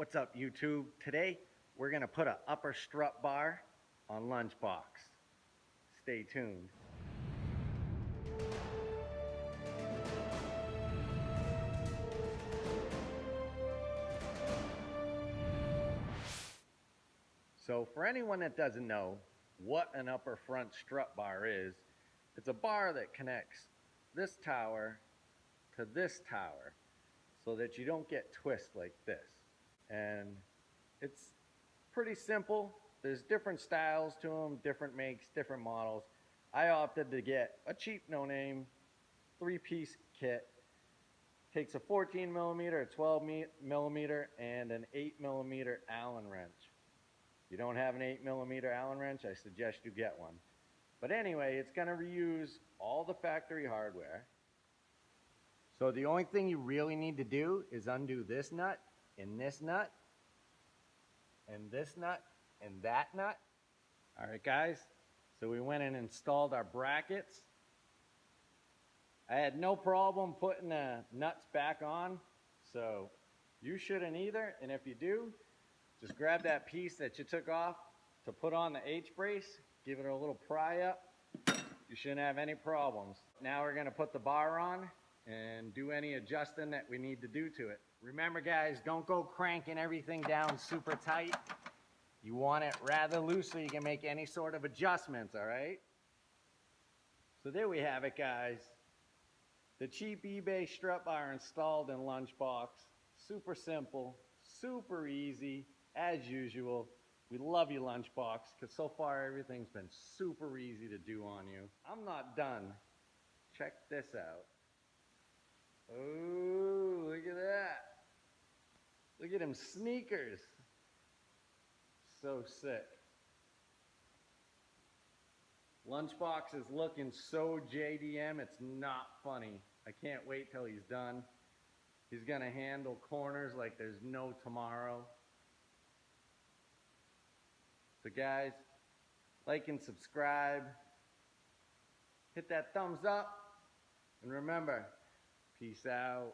What's up, YouTube? Today we're gonna put an upper strut bar on Lunchbox. Stay tuned. So for anyone that doesn't know what an upper front strut bar is, it's a bar that connects this tower to this tower so that you don't get twists like this. And it's pretty simple. There's different styles to them, different makes, different models. I opted to get a cheap no-name 3-piece kit. Takes a 14 millimeter, a 12 millimeter, and an 8 millimeter Allen wrench. If you don't have an 8 millimeter Allen wrench, I suggest you get one. But anyway, it's going to reuse all the factory hardware. So the only thing you really need to do is undo this nut and this nut and this nut and that nut. All right, guys. So we went and installed our brackets. I had no problem putting the nuts back on, so you shouldn't either. And if you do, just grab that piece that you took off to put on the H-brace, give it a little pry up. You shouldn't have any problems. Now we're gonna put the bar on and do any adjusting that we need to do to it. Remember, guys, don't go cranking everything down super tight. You want it rather loose so you can make any sort of adjustments, all right? So there we have it, guys. The cheap eBay strut bar installed in Lunchbox. Super simple, super easy, as usual. We love you, Lunchbox, because so far everything's been super easy to do on you. I'm not done. Check this out. Oh, look at that. Look at them sneakers. So sick. Lunchbox is looking so JDM, it's not funny. I can't wait till he's done. He's gonna handle corners like there's no tomorrow. So guys, like and subscribe. Hit that thumbs up. And remember, peace out.